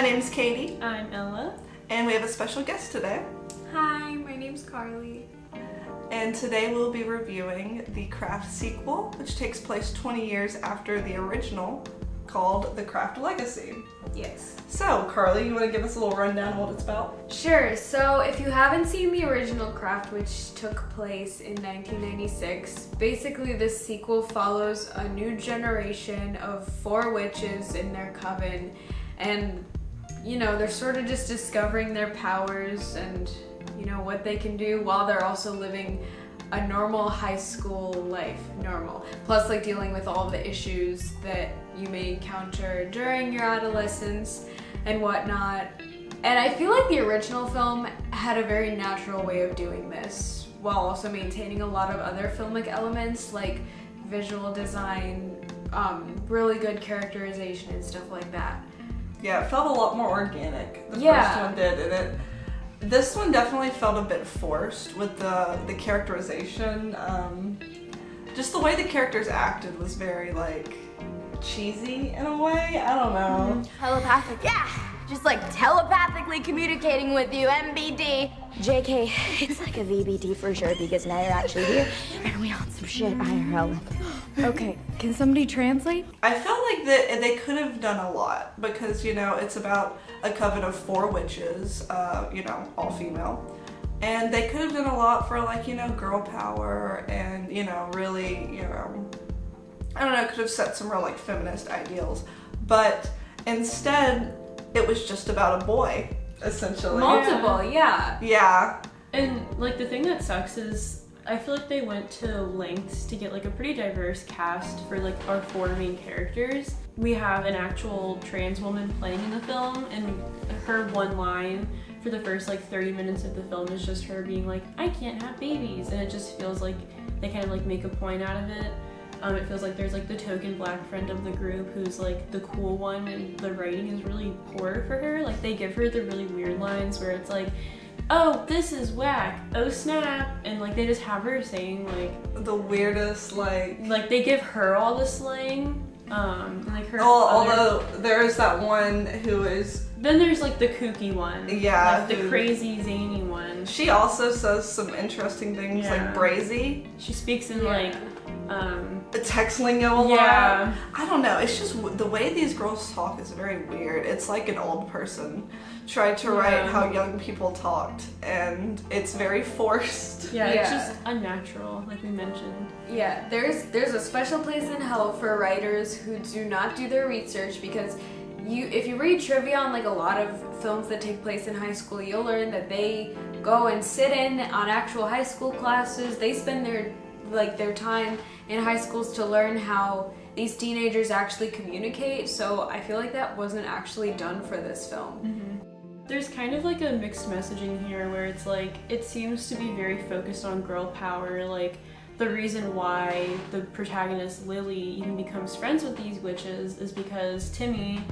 name's Katie. I'm Ella. And we have a special guest today. Hi, my name's Carly. And today we'll be reviewing the Craft sequel, which takes place 20 years after the original, called The Craft Legacy. Yes. So, Carly, you want to give us a little rundown of what it's about? Sure, so if you haven't seen the original Craft, which took place in 1996, basically this sequel follows a new generation of 4 witches in their coven, and you know, they're sort of just discovering their powers and you know what they can do while they're also living a normal high school life, plus like dealing with all the issues that you may encounter during your adolescence and whatnot. And I feel like the original film had a very natural way of doing this while also maintaining a lot of other filmic elements like visual design, really good characterization and stuff like that. Yeah, it felt a lot more organic. The Yeah. first one did, and this one definitely felt a bit forced with the characterization. Just the way the characters acted was very like cheesy in a way. I don't know. Telepathic. Yeah, just like telepathically communicating with you, MBD. JK, it's like a VBD for sure because now you're actually here and we on some shit IRL. Okay, can somebody translate? I felt like that they could have done a lot because, you know, it's about a coven of 4 witches, you know, all female. And they could have done a lot for like, you know, girl power and, you know, really, you know, I don't know, could have set some real like feminist ideals. But instead, it was just about a boy, essentially. Multiple, yeah. Yeah. And like the thing that sucks is I feel like they went to lengths to get like a pretty diverse cast for like our 4 main characters. We have an actual trans woman playing in the film, and her one line for the first like 30 minutes of the film is just her being like, I can't have babies, and it just feels like they kind of like make a point out of it. It feels like there's like the token black friend of the group who's like the cool one, and the writing is really poor for her. Like they give her the really weird lines where it's like, oh, this is whack, oh snap, and like they just have her saying like the weirdest like they give her all the slang, and like her although there is that one who is, then there's like the kooky one, yeah, like the crazy zany one. She also says some interesting things, like brazy. She speaks in like the text lingo a yeah. lot. I don't know, it's just the way these girls talk is very weird. It's like an old person tried to write how young people talked, and it's very forced. Yeah, it's just unnatural, like we mentioned. Yeah, there's a special place in hell for writers who do not do their research, because if you read trivia on like a lot of films that take place in high school, you'll learn that they go and sit in on actual high school classes. They spend their time in high schools to learn how these teenagers actually communicate, so I feel like that wasn't actually done for this film. Mm-hmm. There's kind of like a mixed messaging here where it's like, it seems to be very focused on girl power. Like the reason why the protagonist Lily even becomes friends with these witches is because Timmy,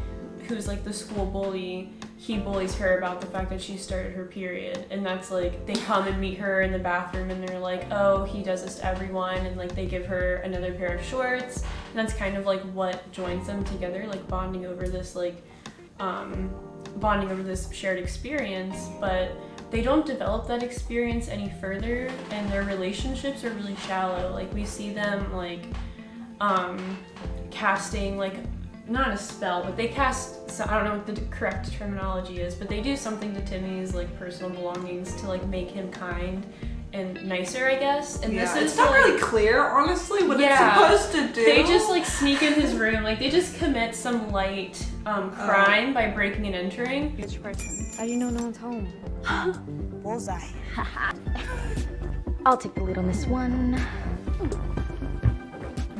who's like the school bully, he bullies her about the fact that she started her period, and that's like, they come and meet her in the bathroom and they're like, oh, he does this to everyone, and like they give her another pair of shorts, and that's kind of like what joins them together, like bonding over this shared experience. But they don't develop that experience any further, and their relationships are really shallow. Like we see them like casting like, not a spell, but they cast, so I don't know what the correct terminology is, but they do something to Timmy's like personal belongings to like make him kind and nicer, I guess. And this is it's not like, really clear, honestly, what it's supposed to do. They just like sneak in his room, like they just commit some light crime by breaking and entering. Which person? How do you know no one's home? Bullseye. I'll take the lead on this one.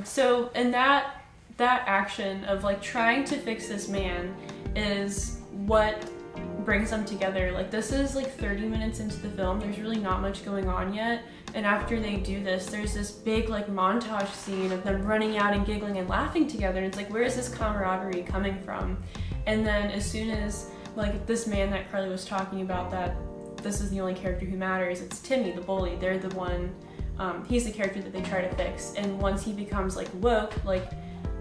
So, and that action of like trying to fix this man is what brings them together. Like this is like 30 minutes into the film, there's really not much going on yet, and after they do this, there's this big like montage scene of them running out and giggling and laughing together, and it's like, where is this camaraderie coming from? And then as soon as like this man that Carly was talking about, that this is the only character who matters, it's Timmy the bully, they're the one, he's the character that they try to fix, and once he becomes like woke, like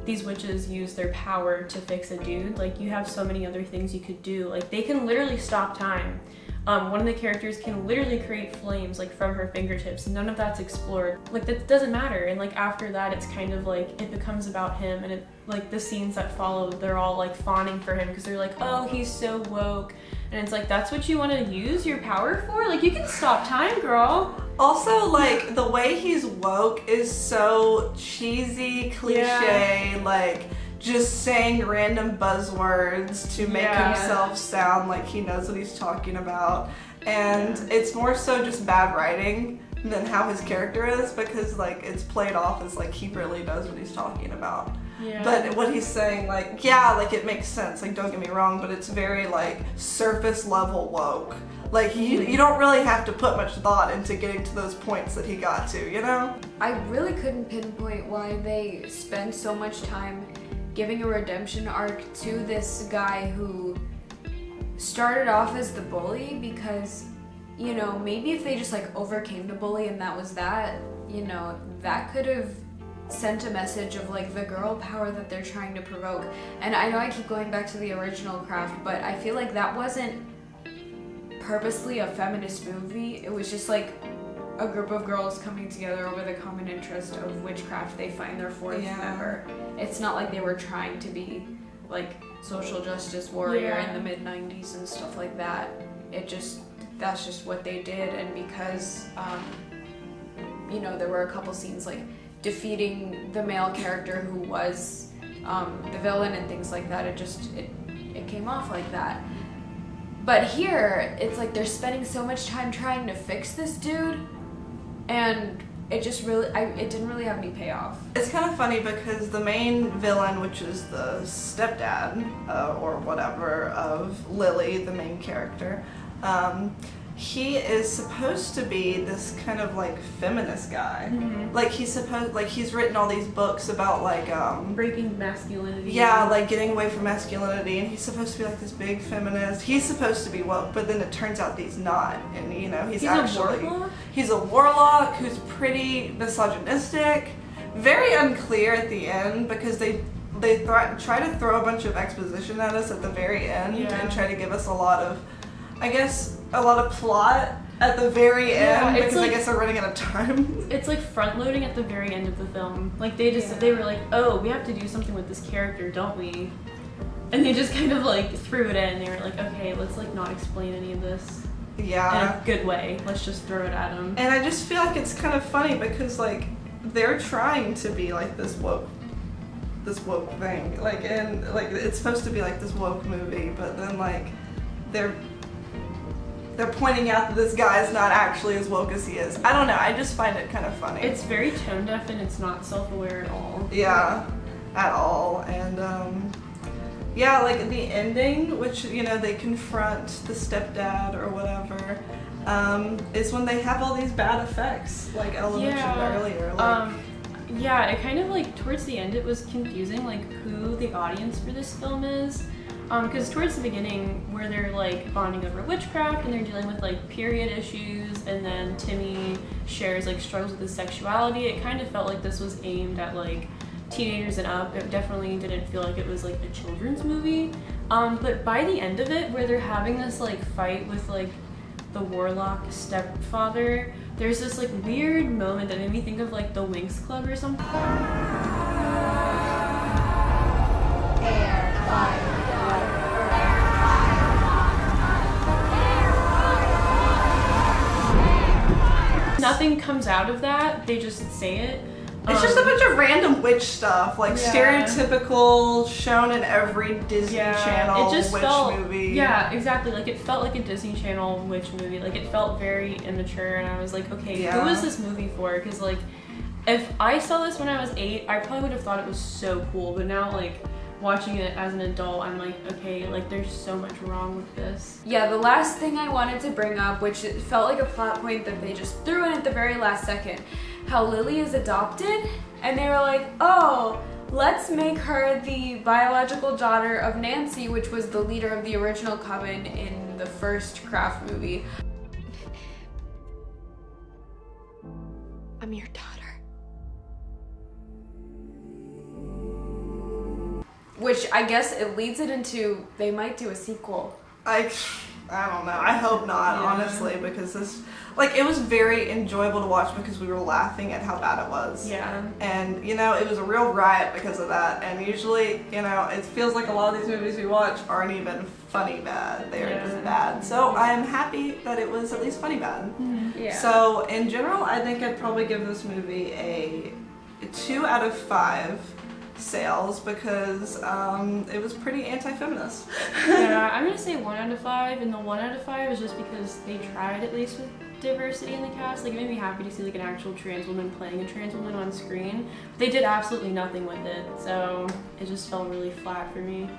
these witches use their power to fix a dude. Like, you have so many other things you could do. Like, they can literally stop time. One of the characters can literally create flames, like, from her fingertips, and none of that's explored. Like, that doesn't matter. And like, after that, it's kind of like, it becomes about him, and it, like, the scenes that follow, they're all like fawning for him because they're like, oh, he's so woke. And it's like, that's what you want to use your power for? Like, you can stop time, girl. Also, like, the way he's woke is so cheesy, cliche, like, just saying random buzzwords to make himself sound like he knows what he's talking about. And it's more so just bad writing than how his character is, because, like, it's played off as, like, he really knows what he's talking about. Yeah. But what he's saying, like, yeah, like, it makes sense, like, don't get me wrong, but it's very, like, surface level woke. Like, you don't really have to put much thought into getting to those points that he got to, you know? I really couldn't pinpoint why they spend so much time giving a redemption arc to this guy who started off as the bully, because, you know, maybe if they just like overcame the bully and that was that, you know, that could have sent a message of like the girl power that they're trying to provoke. And I know I keep going back to the original Craft, but I feel like that wasn't purposely a feminist movie. It was just like a group of girls coming together over the common interest of witchcraft. They find their fourth member. It's not like they were trying to be like social justice warrior in the mid-90s and stuff like that. That's just what they did. And because you know, there were a couple scenes like defeating the male character who was the villain and things like that, it came off like that. But here, it's like they're spending so much time trying to fix this dude, and it just really, it didn't really have any payoff. It's kind of funny because the main villain, which is the stepdad, or whatever, of Lily, the main character, he is supposed to be this kind of like feminist guy. Like he's written all these books about like breaking masculinity. Yeah, like getting away from masculinity, and he's supposed to be like this big feminist. He's supposed to be woke, but then it turns out he's not. And you know, he's actually a warlock who's pretty misogynistic, very unclear at the end, because they try to throw a bunch of exposition at us at the very end and try to give us a lot of plot at the very end, because like, I guess they're running out of time. It's like front loading at the very end of the film. Like they were like, oh, we have to do something with this character, don't we? And they just kind of like threw it in. They were like, okay, let's like not explain any of this. Yeah. In a good way. Let's just throw it at them. And I just feel like it's kind of funny because like they're trying to be like this woke thing. Like, and like it's supposed to be like this woke movie, but then like they're pointing out that this guy is not actually as woke as he is. I don't know, I just find it kind of funny. It's very tone deaf and it's not self-aware at all. Yeah, at all. And yeah, like the ending, which, you know, they confront the stepdad or whatever, is when they have all these bad effects, like Ella mentioned earlier. Like, yeah, it kind of like towards the end it was confusing like who the audience for this film is. Because towards the beginning, where they're like bonding over witchcraft and they're dealing with like period issues, and then Timmy shares like struggles with his sexuality, it kind of felt like this was aimed at like teenagers and up. It definitely didn't feel like it was like a children's movie. But by the end of it, where they're having this like fight with like the warlock stepfather, there's this like weird moment that made me think of like the Winx Club or something. Nothing comes out of that, they just say it. It's just a bunch of random witch stuff, like stereotypical, shown in every Disney Channel witch movie. Yeah, exactly. Like it felt like a Disney Channel witch movie. Like it felt very immature, and I was like, okay, who is this movie for? Because like, if I saw this when I was 8, I probably would have thought it was so cool. But now, like, watching it as an adult, I'm like, okay, like there's so much wrong with this. Yeah, the last thing I wanted to bring up, which it felt like a plot point that they just threw in at the very last second, how Lily is adopted, and they were like, oh, let's make her the biological daughter of Nancy, which was the leader of the original coven in the first Craft movie. I'm your daughter. which I guess it leads it into they might do a sequel. I don't know. I hope not, honestly, because this, like, it was very enjoyable to watch because we were laughing at how bad it was. Yeah. And, you know, it was a real riot because of that. And usually, you know, it feels like a lot of these movies we watch aren't even funny bad. They're just bad. So I am happy that it was at least funny bad. Yeah. So, in general, I think I'd probably give this movie a 2 out of 5 sales because it was pretty anti-feminist. Yeah, I'm gonna say 1 out of 5, and the 1 out of 5 is just because they tried at least with diversity in the cast. Like, it made me happy to see like an actual trans woman playing a trans woman on screen. They did absolutely nothing with it, so it just felt really flat for me.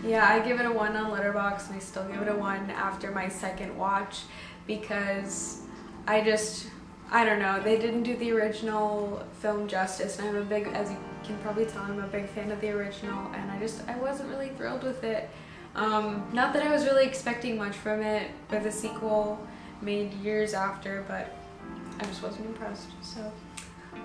Yeah, I give it a 1 on Letterboxd, and I still give it a 1 after my second watch because I don't know, they didn't do the original film justice, and I'm a big, as you can probably tell, I'm a big fan of the original, and I wasn't really thrilled with it. Not that I was really expecting much from it with a sequel made years after, but I just wasn't impressed, so.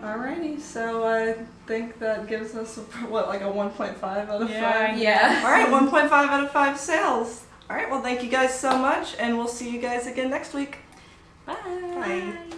Alrighty, so I think that gives us, like a 1.5 out of 5? Yeah. Alright, 1.5 out of 5 sales. Alright, well thank you guys so much, and we'll see you guys again next week. Bye. Bye.